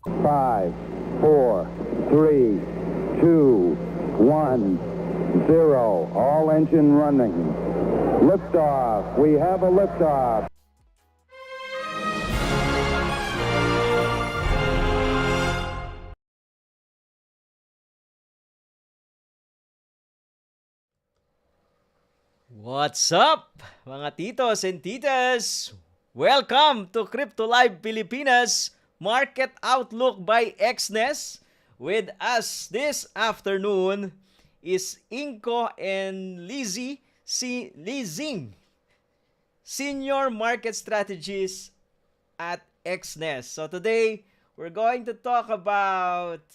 5, 4, 3, 2, 1, 0. All engine running. Liftoff. We have a liftoff. What's up, mga titos and titas? Welcome to Crypto Live Pilipinas Market Outlook by Exness. With us this afternoon is Inko and Lizing, Senior Market Strategist at Exness. So today, we're going to talk about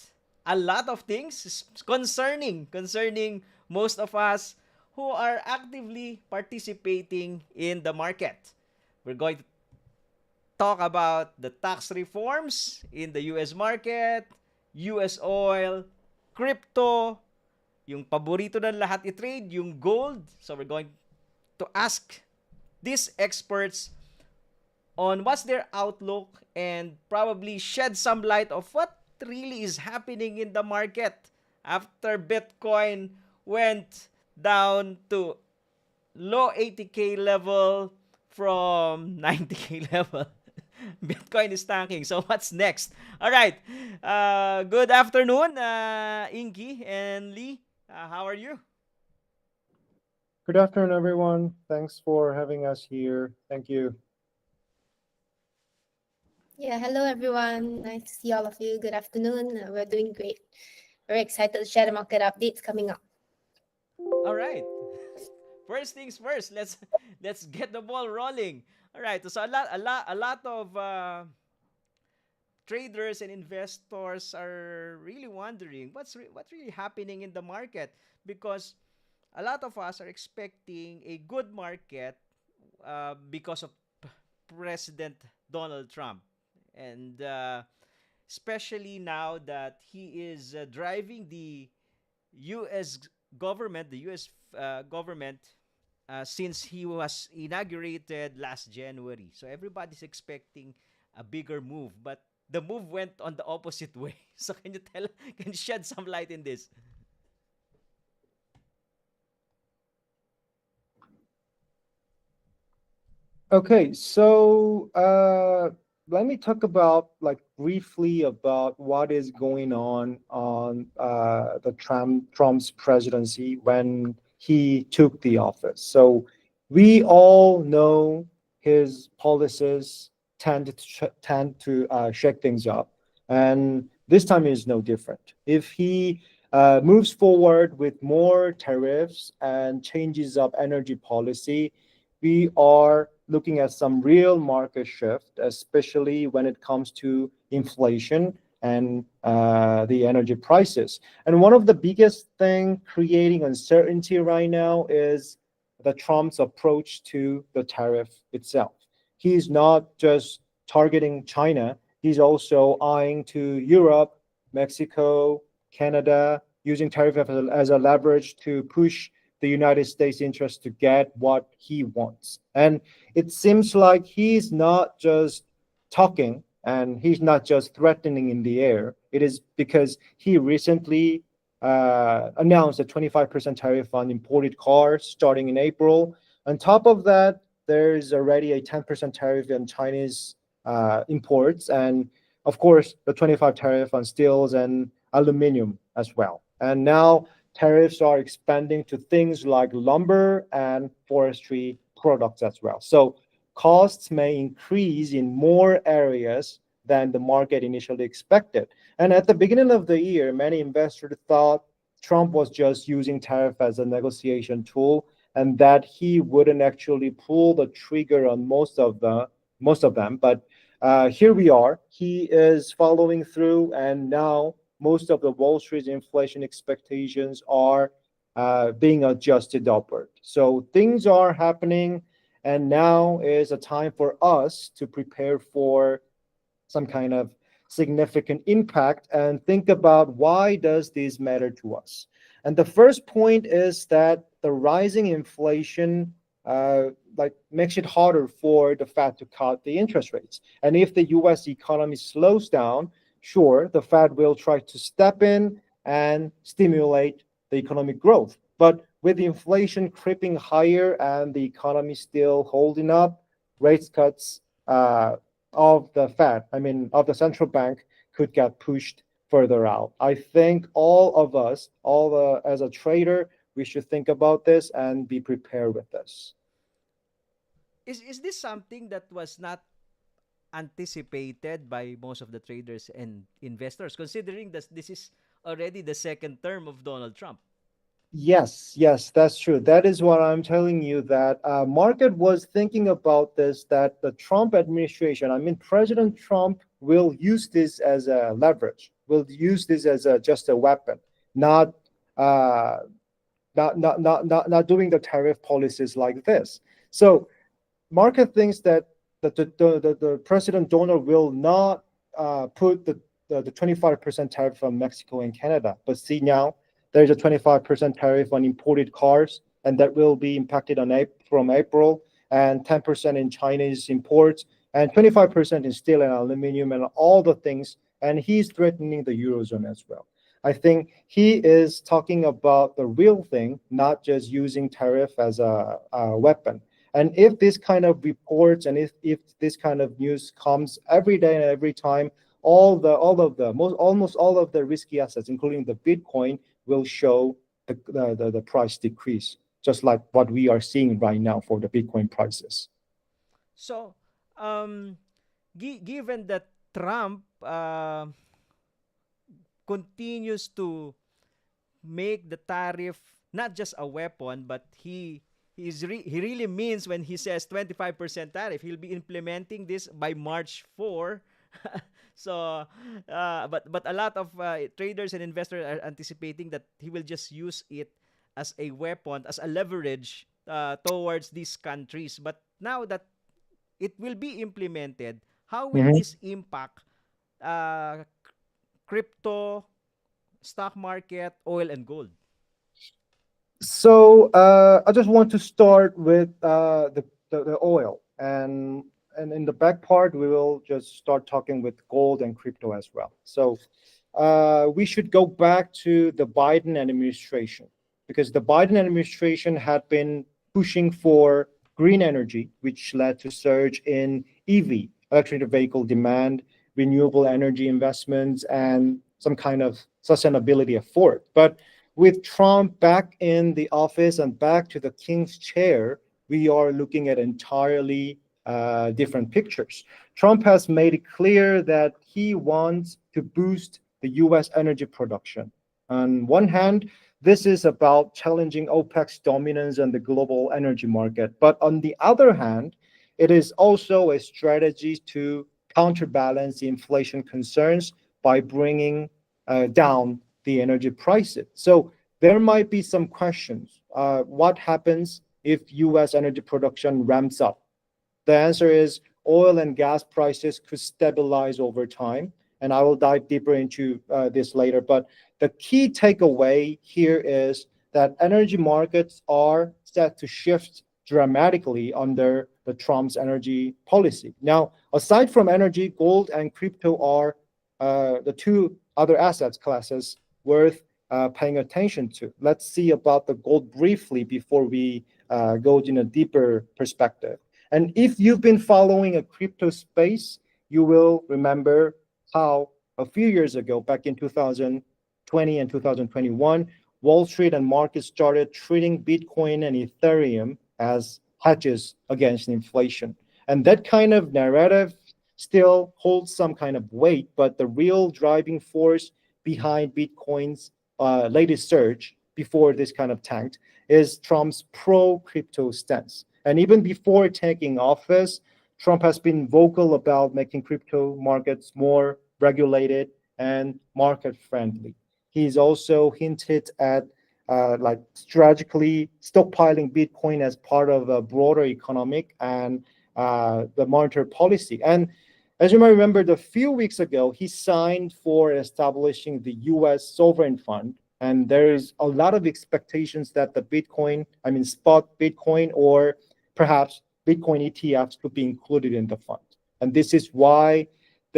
a lot of things concerning most of us who are actively participating in the market. We're going to talk about the tax reforms in the US market, US oil, crypto, yung paborito ng lahat i-trade, yung gold. So we're going to ask these experts on what's their outlook and probably shed some light of what really is happening in the market after Bitcoin went down to low 80K level from 90K level. Bitcoin is tanking. So what's next? All right. Good afternoon, Inky and Lee. How are you? Good afternoon, everyone. Thanks for having us here. Thank you. Yeah, hello everyone. Nice to see all of you. Good afternoon. We're doing great. Very excited to share the market updates coming up. All right. First things first. Let's get the ball rolling. All right. So a lot of traders and investors are really wondering what's really happening in the market, because a lot of us are expecting a good market because of President Donald Trump, and especially now that he is driving the U.S. government, since he was inaugurated last January. So everybody's expecting a bigger move, but the move went on the opposite way. So can you shed some light in this? Okay, so let me talk about briefly about what is going on the Trump's presidency when he took the office. So we all know his policies tend to shake things up, and this time is no different. If he moves forward with more tariffs and changes up energy policy, we are looking at some real market shift, especially when it comes to inflation and the energy prices. And one of the biggest thing creating uncertainty right now is the Trump's approach to the tariff itself. He's not just targeting China, he's also eyeing to Europe, Mexico, Canada, using tariff as a leverage to push the United States interest to get what he wants. And it seems like he's not just talking and he's not just threatening in the air. It is because he recently announced a 25% tariff on imported cars starting in April. On top of that, there's already a 10% tariff on Chinese imports, and of course, the 25 tariff on steels and aluminum as well. And now tariffs are expanding to things like lumber and forestry products as well. So costs may increase in more areas than the market initially expected. And at the beginning of the year, many investors thought Trump was just using tariff as a negotiation tool and that he wouldn't actually pull the trigger on most of them. But here we are. He is following through, and now most of the Wall Street inflation expectations are being adjusted upward. So things are happening, and now is a time for us to prepare for some kind of significant impact and think about why does this matter to us. And the first point is that the rising inflation makes it harder for the Fed to cut the interest rates. And if the U.S. economy slows down, sure, the Fed will try to step in and stimulate the economic growth. But with inflation creeping higher and the economy still holding up, rate cuts of the Fed, of the central bank, could get pushed further out. I think all of us, as a trader, we should think about this and be prepared with this. Is this something that was not anticipated by most of the traders and investors, considering that this is already the second term of Donald Trump? Yes, that's true. That is what I'm telling you, that market was thinking about this, that the Trump administration, President Trump will use this as a leverage, will use this as just a weapon, not not doing the tariff policies like this. So market thinks that the President Donald will not put the 25% tariff on Mexico and Canada. But see now, there's a 25% tariff on imported cars, and that will be impacted from April, and 10% in Chinese imports, and 25% in steel and aluminum and all the things. And he's threatening the Eurozone as well. I think he is talking about the real thing, not just using tariff as a weapon. And if this kind of reports and if this kind of news comes every day and every time, almost all of the risky assets, including the Bitcoin, will show the price decrease, just like what we are seeing right now for the Bitcoin prices. So, given that Trump continues to make the tariff not just a weapon, but he really means when he says 25% tariff, he'll be implementing this by March 4. So, but a lot of traders and investors are anticipating that he will just use it as a weapon, as a leverage towards these countries. But now that it will be implemented, how will this impact crypto, stock market, oil, and gold? So I just want to start with the oil, and in the back part we will just start talking with gold and crypto as well. So we should go back to the Biden administration, because the Biden administration had been pushing for green energy, which led to surge in EV, electric vehicle demand, renewable energy investments, and some kind of sustainability effort. But with Trump back in the office and back to the king's chair, we are looking at entirely different pictures. Trump has made it clear that he wants to boost the U.S. energy production. On one hand, this is about challenging OPEC's dominance on the global energy market. But on the other hand, it is also a strategy to counterbalance the inflation concerns by bringing down the energy prices. So there might be some questions. What happens if U.S. energy production ramps up? The answer is oil and gas prices could stabilize over time, and I will dive deeper into this later. But the key takeaway here is that energy markets are set to shift dramatically under the Trump's energy policy. Now, aside from energy, gold and crypto are the two other assets classes worth paying attention to. Let's see about the gold briefly before we go in a deeper perspective. And if you've been following a crypto space, you will remember how a few years ago, back in 2020 and 2021, Wall Street and markets started treating Bitcoin and Ethereum as hedges against inflation. And that kind of narrative still holds some kind of weight, but the real driving force behind Bitcoin's latest surge before this kind of tanked is Trump's pro-crypto stance. And even before taking office, Trump has been vocal about making crypto markets more regulated and market-friendly. He's also hinted at strategically stockpiling Bitcoin as part of a broader economic and the monetary policy. And as you might remember, a few weeks ago, he signed for establishing the U.S. Sovereign Fund. And there is a lot of expectations that the Bitcoin, spot Bitcoin or perhaps Bitcoin ETFs could be included in the fund. And this is why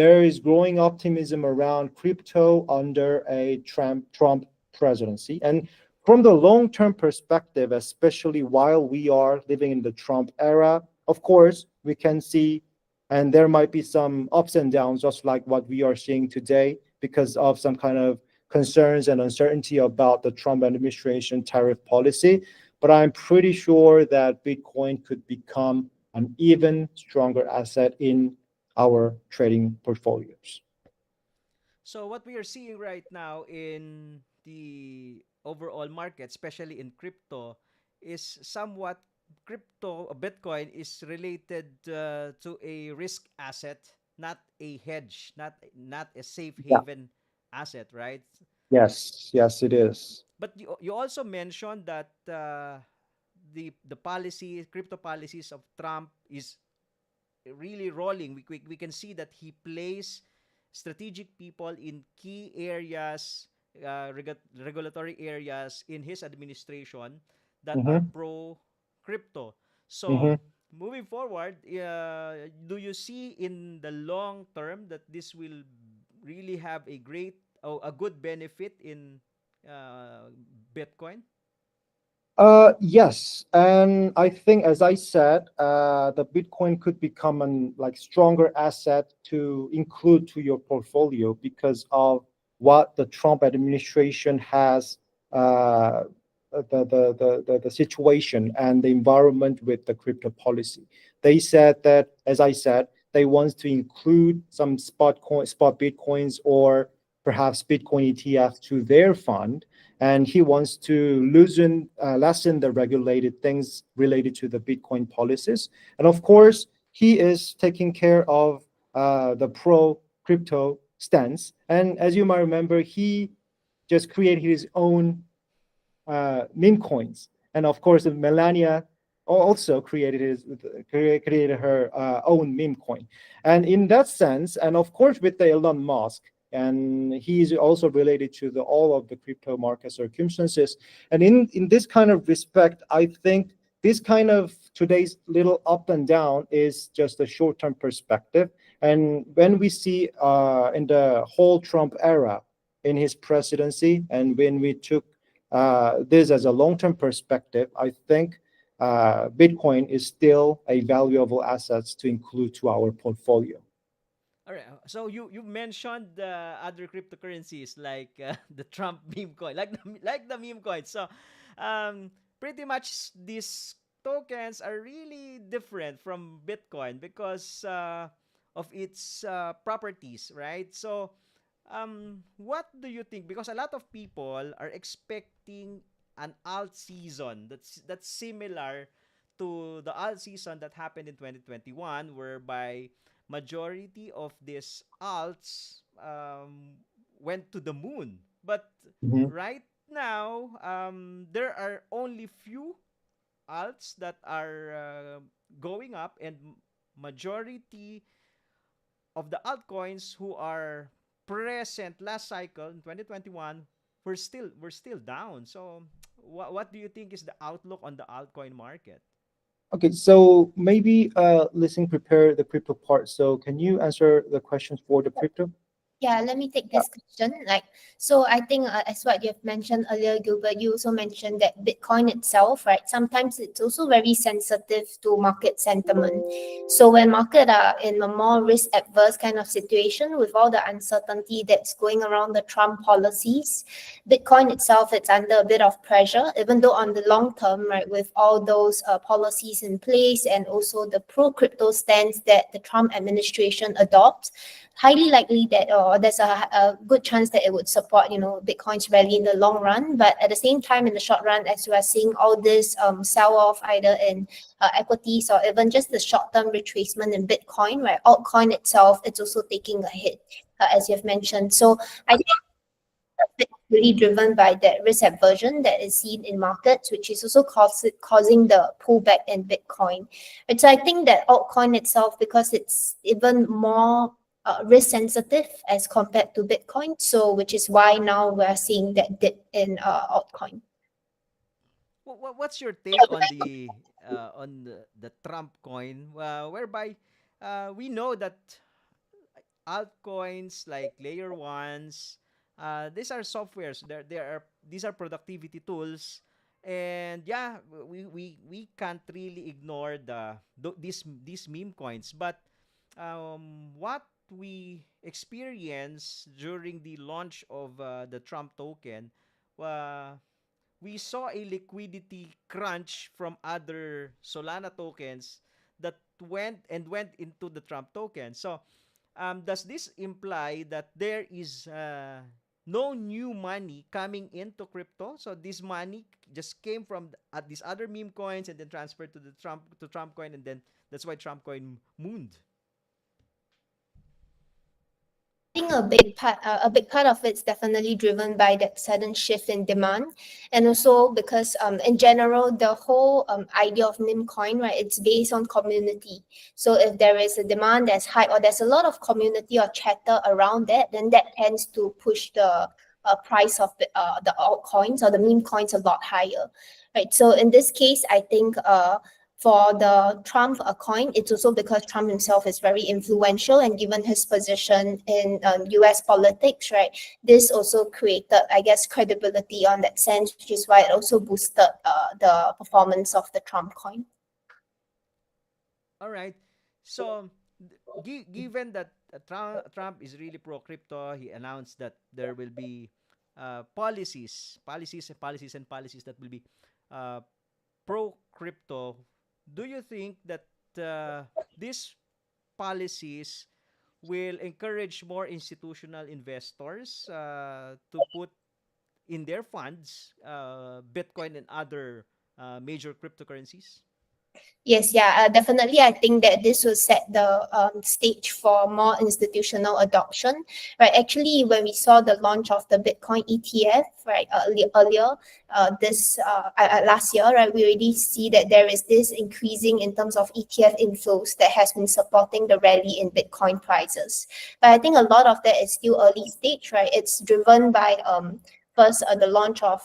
there is growing optimism around crypto under a Trump presidency. And from the long-term perspective, especially while we are living in the Trump era, of course, we can see, and there might be some ups and downs, just like what we are seeing today, because of some kind of concerns and uncertainty about the Trump administration tariff policy. But I'm pretty sure that Bitcoin could become an even stronger asset in our trading portfolios. So what we are seeing right now in the overall market, especially in crypto, is somewhat Bitcoin is related to a risk asset, not a hedge, not a safe Yeah. haven asset, right? Yes, yes, it is. But you also mentioned that the policy crypto policies of Trump is really rolling. We can see that he plays strategic people in key areas, regulatory areas in his administration that are Mm-hmm, pro crypto. So mm-hmm. moving forward, do you see in the long term that this will really have a good benefit in Bitcoin? Yes, and I think, as I said, the Bitcoin could become an like stronger asset to include to your portfolio because of what the Trump administration has, the situation and the environment with the crypto policy. They said that, as I said, they want to include some spot Bitcoins or perhaps Bitcoin ETF to their fund, and he wants to lessen the regulated things related to the Bitcoin policies. And of course, he is taking care of the pro crypto stance. And as you might remember, he just created his own meme coins, and of course, Melania also created her own meme coin. And in that sense, and of course, with the Elon Musk, and he is also related to the all of the crypto market circumstances. And in this kind of respect, I think this kind of today's little up and down is just a short-term perspective. And when we see in the whole Trump era in his presidency, and when we took this as a long-term perspective, I think Bitcoin is still a valuable asset to include to our portfolio. All right. So you mentioned other cryptocurrencies like the Trump meme coin, like the meme coin. So pretty much these tokens are really different from Bitcoin because of its properties, right? So what do you think? Because a lot of people are expecting an alt season that's similar to the alt season that happened in 2021, whereby majority of these alts went to the moon. But Mhm. right now, there are only few alts that are going up, and majority of the altcoins who are present last cycle in 2021 we're still down. So what do you think is the outlook on the altcoin market? Okay, so maybe listen, prepare the crypto part. So can you answer the questions for the crypto? Yeah, let me take this question. So I think as what you've mentioned earlier, Gilbert, you also mentioned that Bitcoin itself, right? Sometimes it's also very sensitive to market sentiment. So when market are in a more risk adverse kind of situation with all the uncertainty that's going around the Trump policies, Bitcoin itself it's under a bit of pressure, even though on the long term, right, with all those policies in place and also the pro crypto stance that the Trump administration adopts, highly likely that there's a good chance that it would support Bitcoin's rally in the long run. But at the same time, in the short run, as we are seeing all this sell off either in equities or even just the short term retracement in Bitcoin, right? Altcoin itself, it's also taking a hit, as you've mentioned. So I think it's really driven by that risk aversion that is seen in markets, which is also causing the pullback in Bitcoin. And so I think that altcoin itself, because it's even more risk sensitive as compared to Bitcoin, so which is why now we're seeing that dip in altcoin. What's your take on the Trump coin, whereby we know that altcoins like layer ones, these are softwares. These are productivity tools, and yeah, we can't really ignore these meme coins. But what we experienced during the launch of the Trump token, uh, we saw a liquidity crunch from other Solana tokens that went into the Trump token. So, does this imply that there is no new money coming into crypto? So this money just came from these other meme coins and then transferred to the Trump coin, and then that's why Trump coin mooned. Think a big part of it's definitely driven by that sudden shift in demand, and also because in general the whole idea of meme coin, right, it's based on community. So if there is a demand that's high or there's a lot of community or chatter around that, then that tends to push the price of the altcoins or the meme coins a lot higher, right? So in this case, I think for the Trump coin, it's also because Trump himself is very influential, and given his position in US politics, right, this also created, I guess, credibility on that sense, which is why it also boosted the performance of the Trump coin. All right. So, given that Trump is really pro crypto, he announced that there will be policies that will be uh, pro crypto. Do you think that these policies will encourage more institutional investors to put in their funds Bitcoin and other major cryptocurrencies? Yes, yeah, definitely. I think that this will set the stage for more institutional adoption, right? Actually, when we saw the launch of the Bitcoin ETF, right, earlier, this last year, right, we already see that there is this increasing in terms of ETF inflows that has been supporting the rally in Bitcoin prices. But I think a lot of that is still early stage, right? It's driven by first the launch of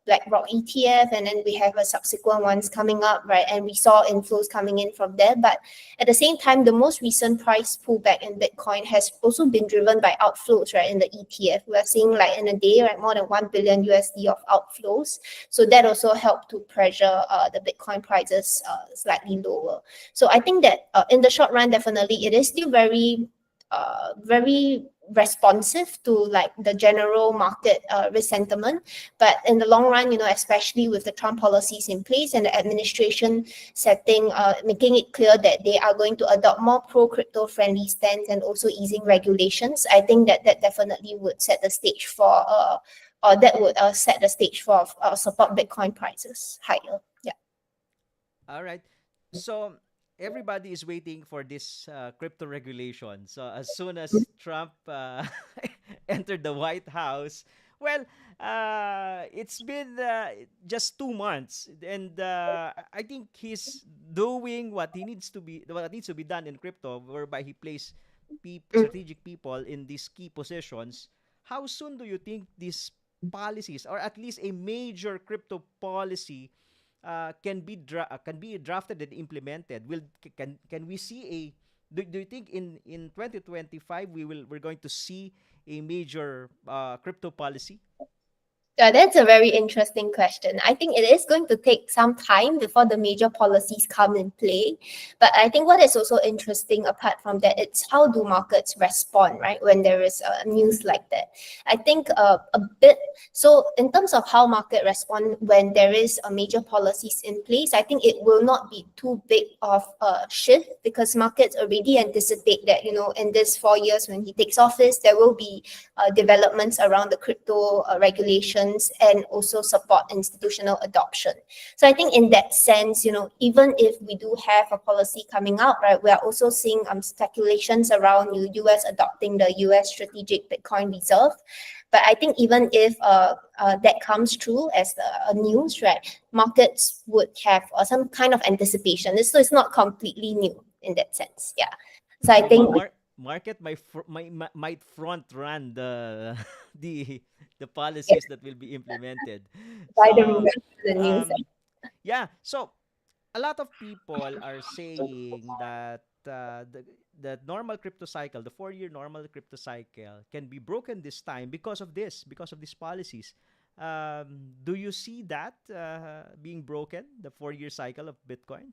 BlackRock ETF, and then we have a subsequent ones coming up, right? And we saw inflows coming in from there. But at the same time, the most recent price pullback in Bitcoin has also been driven by outflows, right? In the ETF, we're seeing like in a day, right, more than 1 billion USD of outflows. So that also helped to pressure the Bitcoin prices slightly lower. So I think that in the short run, definitely it is still very responsive to like the general market risk sentiment, but in the long run, especially with the Trump policies in place and the administration setting making it clear that they are going to adopt more pro crypto friendly stance and also easing regulations, I think that definitely would set the stage for or that would set the stage for support Bitcoin prices higher. Yeah. All right. So everybody is waiting for this crypto regulation. So as soon as Trump entered the White House, well, it's been just 2 months, and I think he's doing what needs to be done in crypto, whereby he placed strategic people in these key positions. How soon do you think these policies, or at least a major crypto policy, can be drafted and implemented? Can we see a do you think in 2025 we're going to see a major crypto policy? That's a very interesting question. I think it is going to take some time before the major policies come in play. But I think what is also interesting apart from that, it's how do markets respond, right, when there is news like that. I think a bit, so in terms of how market respond when there is a major policies in place, I think it will not be too big of a shift because markets already anticipate that, in this 4 years when he takes office, there will be developments around the crypto regulations and also support institutional adoption. So I think in that sense, even if we do have a policy coming out, right, we are also seeing speculations around US adopting the US strategic Bitcoin reserve. But I think even if that comes true as a news, right, markets would have some kind of anticipation. So it's not completely new in that sense. Yeah. So I So think market might front run the the policies that will be implemented. by the So news. um yeah, so a lot of people are saying that the normal crypto cycle, the 4-year normal crypto cycle, can be broken this time because of these policies. Do you see that being broken, the 4-year cycle of Bitcoin?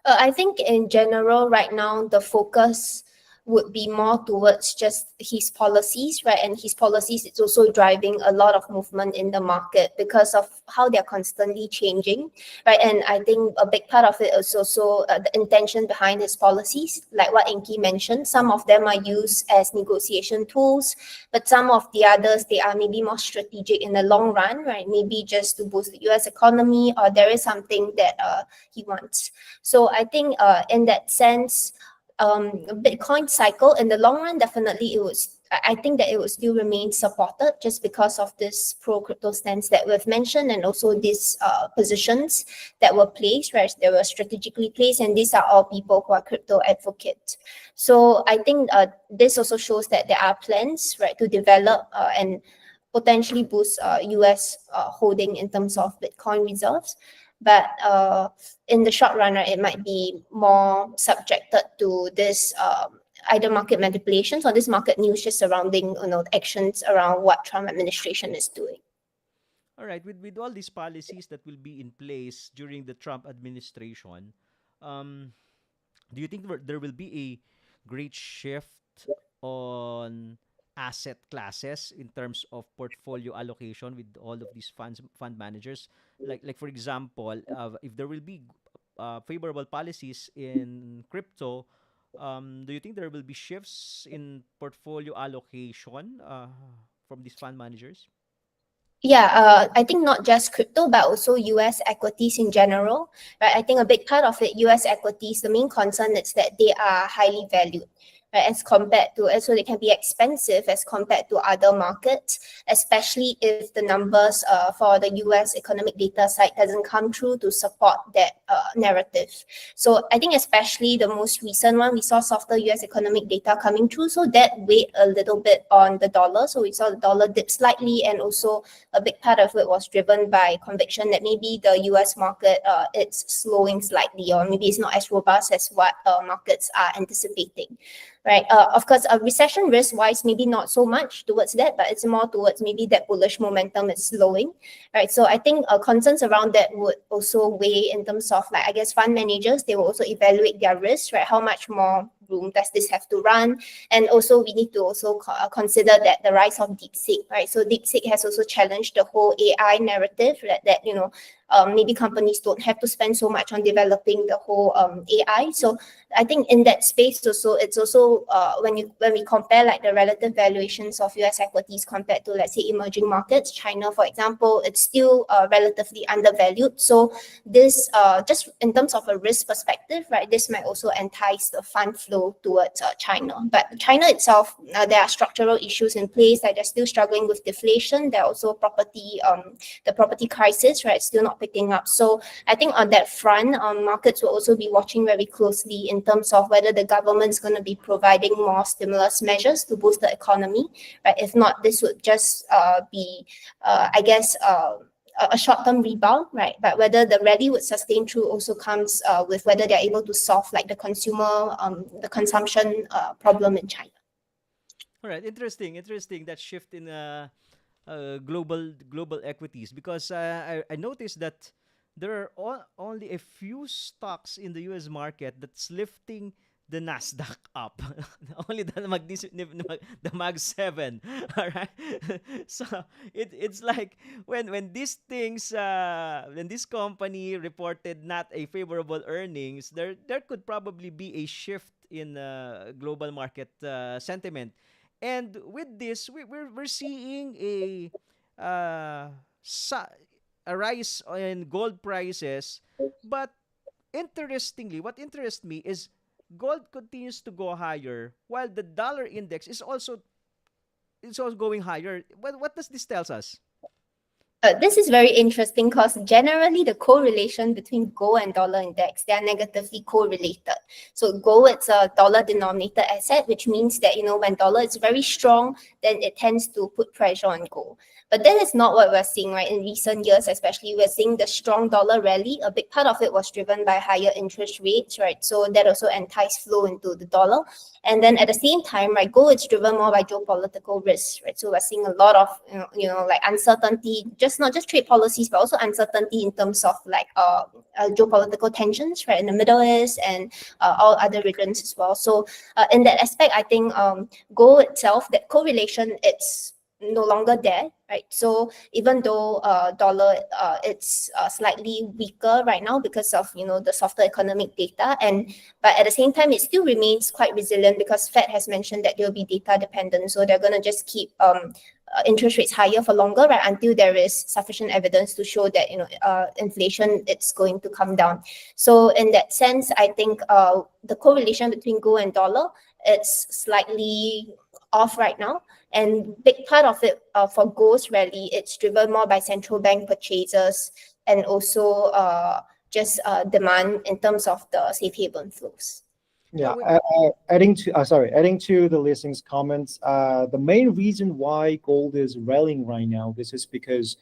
I think in general, right now, the focus would be more towards just his policies, right? And his policies, it's also driving a lot of movement in the market because of how they're constantly changing, right? And I think a big part of it is also the intention behind his policies, like what Enki mentioned. Some of them are used as negotiation tools, but some of the others, they are maybe more strategic in the long run, right? Maybe just to boost the US economy, or there is something that he wants. So I think in that sense, Bitcoin cycle in the long run, definitely it was. I think that it will still remain supported just because of this pro crypto stance that we've mentioned, and also these positions that were placed, right? They were strategically placed, and these are all people who are crypto advocates. So I think this also shows that there are plans, right, to develop and potentially boost US holding in terms of Bitcoin reserves. But in the short run, right, it might be more subjected to this either market manipulations or this market news just surrounding actions around what Trump administration is doing. All right, with all these policies that will be in place during the Trump administration, um, do you think there will be a great shift on asset classes in terms of portfolio allocation with all of these fund managers? Like for example, if there will be favorable policies in crypto, do you think there will be shifts in portfolio allocation from these fund managers? Yeah, I think not just crypto, but also US equities in general, right? I think a big part of it, US equities, the main concern is that they are highly valued, right? As compared to, so they can be expensive as compared to other markets, especially if the numbers for the US economic data side doesn't come through to support that narrative. So I think especially the most recent one, we saw softer US economic data coming through, so that weighed a little bit on the dollar. So we saw the dollar dip slightly, and also a big part of it was driven by conviction that maybe the US market it's slowing slightly, or maybe it's not as robust as what markets are anticipating, right? Of course, a recession risk wise, maybe not so much towards that, but it's more towards maybe that bullish momentum is slowing, right? So I think concerns around that would also weigh in terms of, like, I guess fund managers, they will also evaluate their risks, right? How much more room does this have to run? And also we need to also consider that the rise of DeepSeek, right? So DeepSeek has also challenged the whole AI narrative that maybe companies don't have to spend so much on developing the whole AI. So I think in that space also, it's also when we compare like the relative valuations of US equities compared to, let's say, emerging markets, China, for example, it's still relatively undervalued. So this just in terms of a risk perspective, right, this might also entice the fund flow towards China. But China itself, there are structural issues in place, like they're still struggling with deflation. There are also the property crisis, right, still not picking up. So I think on that front, markets will also be watching very closely in terms of whether the government's going to be providing more stimulus measures to boost the economy, right? If not, this would just be, I guess, a short-term rebound, right? But whether the rally would sustain through also comes with whether they're able to solve like the the consumption problem in China. All right, interesting that shift in global equities, because I noticed that there are only a few stocks in the US market that's lifting the Nasdaq up. Only the Mag 7. All right. So it's like when these things when this company reported not a favorable earnings, there could probably be a shift in global market sentiment. And with this, we're seeing uh, sa- a rise in gold prices. But interestingly, what interests me is gold continues to go higher while the dollar index is also going higher. What does this tells us? This is very interesting because generally the correlation between gold and dollar index, they are negatively correlated. So gold, it's a dollar denominated asset, which means that, when dollar is very strong, then it tends to put pressure on gold. But that is not what we're seeing, right? In recent years, especially, we're seeing the strong dollar rally. A big part of it was driven by higher interest rates, right? So that also enticed flow into the dollar. And then at the same time, right, gold is driven more by geopolitical risks, right? So we're seeing a lot of, like uncertainty, not just trade policies, but also uncertainty in terms of like geopolitical tensions, right, in the Middle East and all other regions as well. So in that aspect, I think gold itself, that correlation, it's no longer there, right? So even though dollar it's slightly weaker right now because of the softer economic data, but at the same time it still remains quite resilient because Fed has mentioned that they'll be data dependent, so they're going to just keep interest rates higher for longer, right, until there is sufficient evidence to show that inflation, it's going to come down. So in that sense, I think the correlation between gold and dollar, it's slightly off right now. And big part of it for gold's rally, it's driven more by central bank purchases and also just demand in terms of the safe haven flows. Yeah, adding to the listening's comments, the main reason why gold is rallying right now, this is because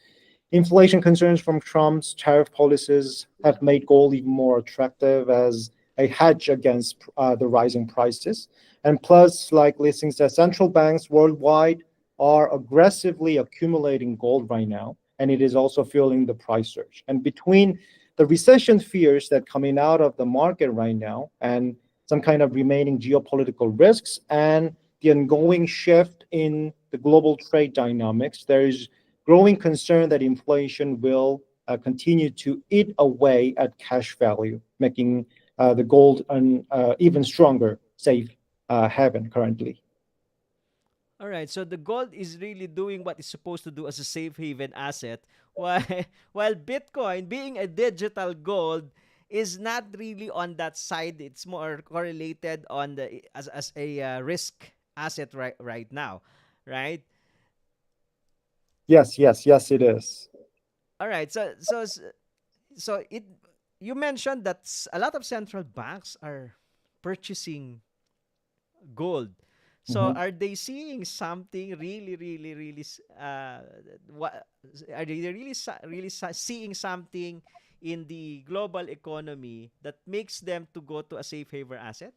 inflation concerns from Trump's tariff policies have made gold even more attractive as a hedge against the rising prices. And plus, like listings, that central banks worldwide are aggressively accumulating gold right now, and it is also fueling the price surge. And between the recession fears that coming out of the market right now and some kind of remaining geopolitical risks and the ongoing shift in the global trade dynamics, there is growing concern that inflation will continue to eat away at cash value, making the gold an even stronger safe haven currently. All right, so the gold is really doing what it's supposed to do as a safe haven asset, while while Bitcoin, being a digital gold, is not really on that side. It's more correlated on the as a risk asset right now, right? Yes, it is. All right, so it you mentioned that a lot of central banks are purchasing gold. So Mhm. are they seeing something really what are they really seeing something in the global economy that makes them to go to a safe haven asset?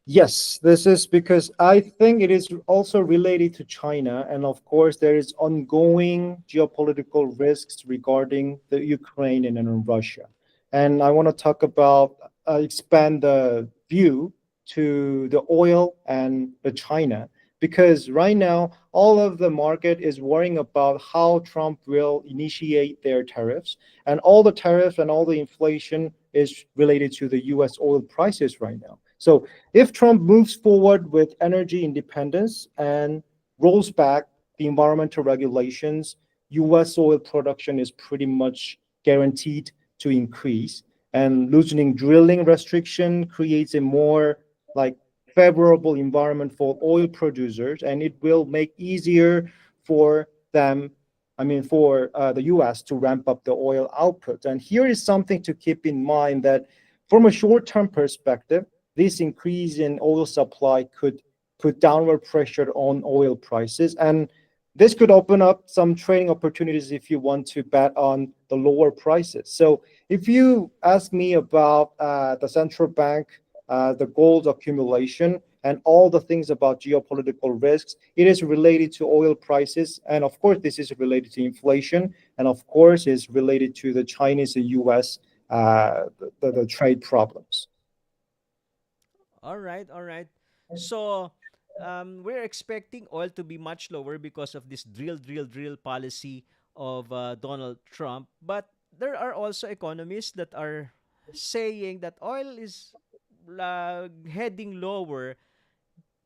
Yes, this is because I think it is also related to China. And of course, there is ongoing geopolitical risks regarding the Ukraine and then Russia. And I want to talk about, expand the view to the oil and the China, because right now, all of the market is worrying about how Trump will initiate their tariffs. And all the tariffs and all the inflation is related to the US oil prices right now. So if Trump moves forward with energy independence and rolls back the environmental regulations, US oil production is pretty much guaranteed to increase. And loosening drilling restriction creates a more like favorable environment for oil producers, and it will make easier for them, for the US to ramp up the oil output. And here is something to keep in mind that from a short-term perspective, this increase in oil supply could put downward pressure on oil prices. And this could open up some trading opportunities if you want to bet on the lower prices. So if you ask me about the central bank, the gold accumulation, and all the things about geopolitical risks, it is related to oil prices. And of course, this is related to inflation. And of course, is related to the Chinese and US, the trade problems. All right. So we're expecting oil to be much lower because of this drill policy of Donald Trump. But there are also economists that are saying that oil is heading lower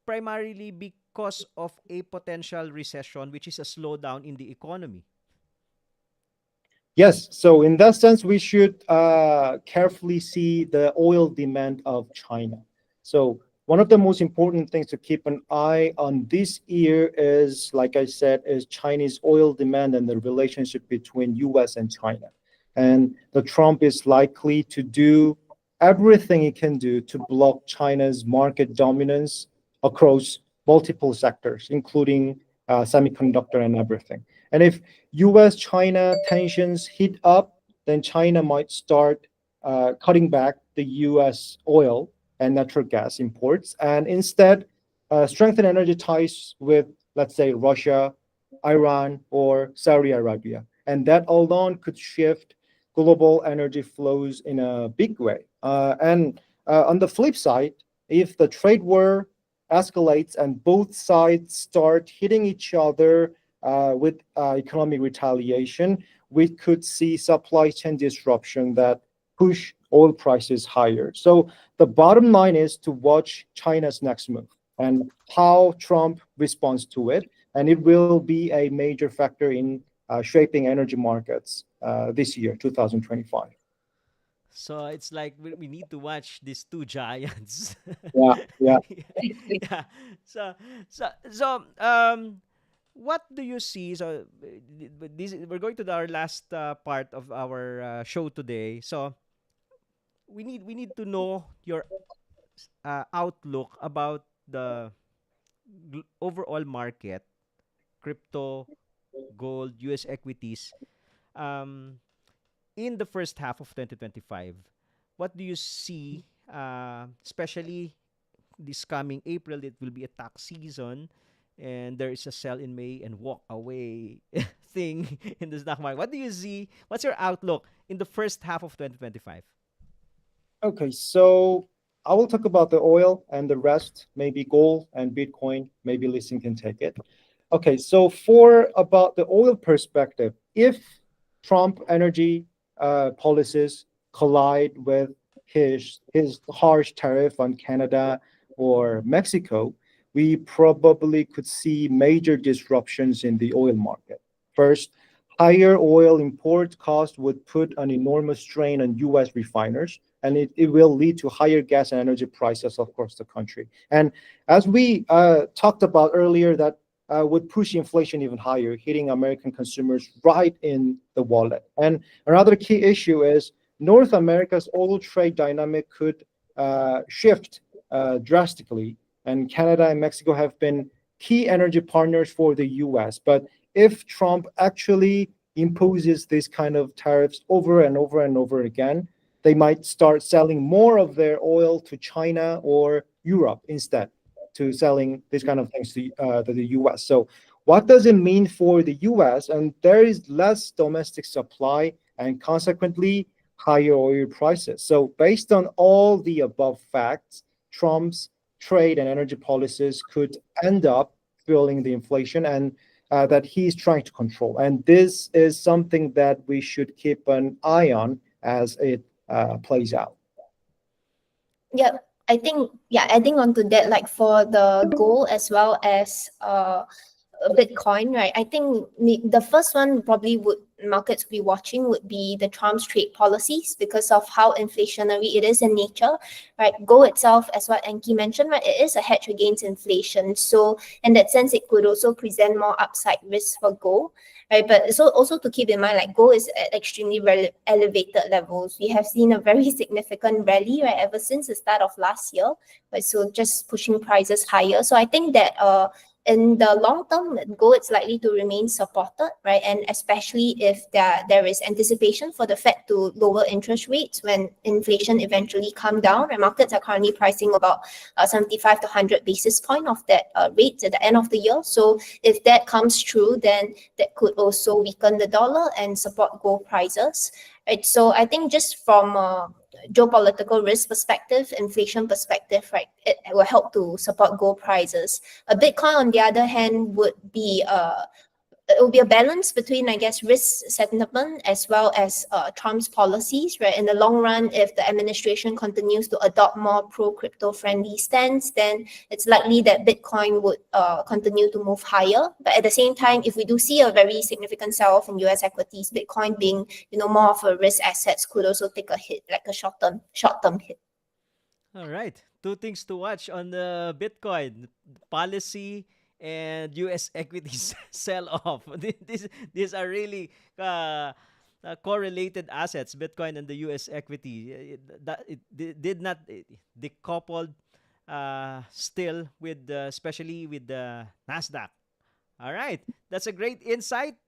primarily because of a potential recession, which is a slowdown in the economy. Yes, so in that sense, we should carefully see the oil demand of China. So one of the most important things to keep an eye on this year is, like I said, is Chinese oil demand and the relationship between US and China. And the Trump is likely to do everything he can do to block China's market dominance across multiple sectors, including semiconductor and everything. And if US-China tensions heat up, then China might start cutting back the US oil and natural gas imports, and instead strengthen energy ties with, let's say, Russia, Iran, or Saudi Arabia. And that alone could shift global energy flows in a big way. And on the flip side, if the trade war escalates and both sides start hitting each other with economic retaliation, we could see supply chain disruption that push oil prices higher. So the bottom line is to watch China's next move and how Trump responds to it. And it will be a major factor in shaping energy markets this year, 2025. So it's like we need to watch these two giants. Yeah, yeah. Yeah. So so what do you see? So this we're going to our last part of our show today. So we need to know your outlook about the overall market, crypto, gold, US equities, um, in the first half of 2025. What do you see, especially this coming April? It will be a tax season, and there is a sell in May and walk away thing in the stock market. What do you see? What's your outlook in the first half of 2025? Okay, so I will talk about the oil and the rest, maybe gold and Bitcoin, maybe Listen can take it. Okay, so for about the oil perspective, if Trump energy policies collide with his harsh tariff on Canada or Mexico, we probably could see major disruptions in the oil market. First, higher oil import costs would put an enormous strain on US refiners, and it will lead to higher gas and energy prices across the country. And as we talked about earlier, that would push inflation even higher, hitting American consumers right in the wallet. And another key issue is North America's oil trade dynamic could shift drastically, and Canada and Mexico have been key energy partners for the US. But if Trump actually imposes these kind of tariffs over and over and over again, they might start selling more of their oil to China or Europe instead to selling these kind of things to the US. So what does it mean for the US? And there is less domestic supply and consequently higher oil prices. So based on all the above facts, Trump's trade and energy policies could end up fueling the inflation and that he's trying to control. And this is something that we should keep an eye on as it plays out. Yeah, adding on to that, like for the gold as well as Bitcoin, right? I think the first one probably would markets be watching would be the Trump's trade policies because of how inflationary it is in nature, right? Gold itself, as what Enki mentioned, right, it is a hedge against inflation. So in that sense, it could also present more upside risk for gold, right? But so also to keep in mind, like gold is at extremely elevated levels. We have seen a very significant rally, right, ever since the start of last year, right? So just pushing prices higher. So I think that in the long term, gold is likely to remain supported, right? And especially if there is anticipation for the Fed to lower interest rates when inflation eventually come down. And markets are currently pricing about 75 to 100 basis point of that rate at the end of the year. So if that comes true, then that could also weaken the dollar and support gold prices, right? So I think just from geopolitical risk perspective, inflation perspective, right, it will help to support gold prices. A Bitcoin, on the other hand, would be it will be a balance between, I guess, risk sentiment as well as Trump's policies, right? In the long run, if the administration continues to adopt more pro-crypto friendly stance, then it's likely that Bitcoin would continue to move higher. But at the same time, if we do see a very significant sell-off in US equities, Bitcoin being, more of a risk assets could also take a hit, like a short-term hit. All right. two things to watch on the Bitcoin policy and US equities sell off. These are really correlated assets, Bitcoin and the US equity. Did not decoupled still with especially with the Nasdaq. All right, that's a great insight.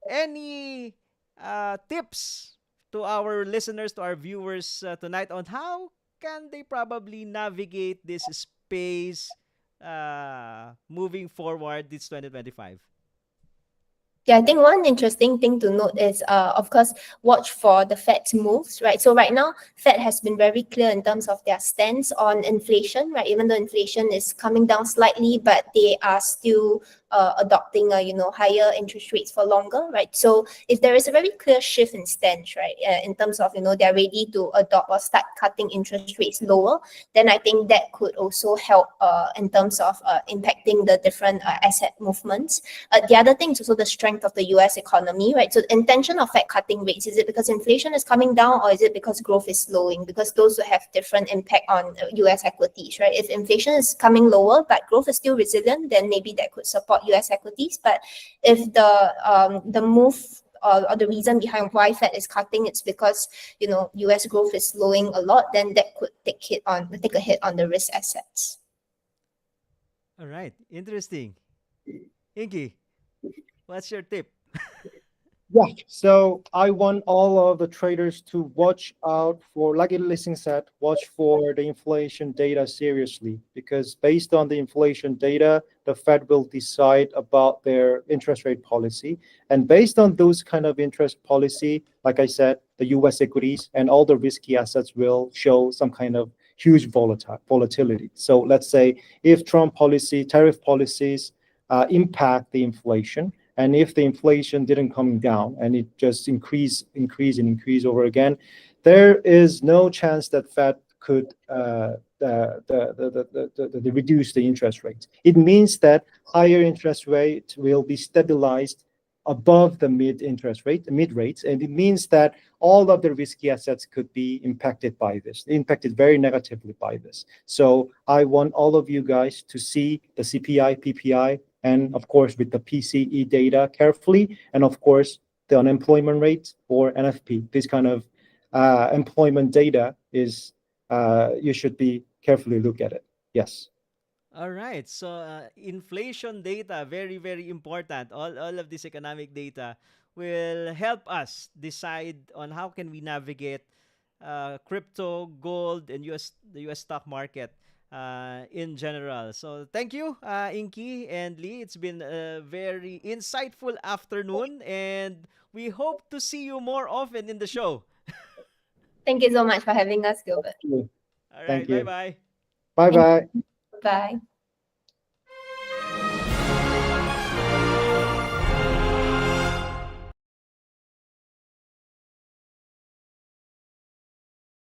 Any tips to our listeners, to our viewers tonight on how can they probably navigate this space moving forward this 2025? Yeah, I think one interesting thing to note is, of course, watch for the Fed's moves, right? So right now, Fed has been very clear in terms of their stance on inflation, right? Even though inflation is coming down slightly, but they are still adopting, higher interest rates for longer, right? So if there is a very clear shift in stance, right, in terms of, they're ready to adopt or start cutting interest rates lower, then I think that could also help in terms of impacting the different asset movements. The other thing is also the strength of the US economy, right? So the intention of Fed cutting rates, is it because inflation is coming down, or is it because growth is slowing? Because those will have different impact on US equities, right? If inflation is coming lower but growth is still resilient, then maybe that could support US equities. But if the move or the reason behind why Fed is cutting, it's because US growth is slowing a lot, then that could take a hit on the risk assets. All right, interesting. Inky, what's your tip? Yeah, so I want all of the traders to watch out for, like Listing said, watch for the inflation data seriously, because based on the inflation data, the Fed will decide about their interest rate policy. And based on those kind of interest policy, like I said, the US equities and all the risky assets will show some kind of huge volatility. So let's say if Trump policy, tariff policies impact the inflation, and if the inflation didn't come down and it just increase over again, there is no chance that Fed could reduce the interest rates. It means that higher interest rate will be stabilized above the mid rates, and it means that all of the risky assets could be impacted very negatively by this. So I want all of you guys to see the CPI, PPI, and of course with the PCE data carefully, and of course the unemployment rate or NFP. This kind of employment data is you should be carefully look at it. Yes. All right. So inflation data, very, very important. All of this economic data will help us decide on how can we navigate crypto, gold, and the US stock market in general. So thank you, Inky and Lee. It's been a very insightful afternoon, and we hope to see you more often in the show. Thank you so much for having us, Gilbert. All right. Thank you. Bye-bye. Bye-bye. Bye.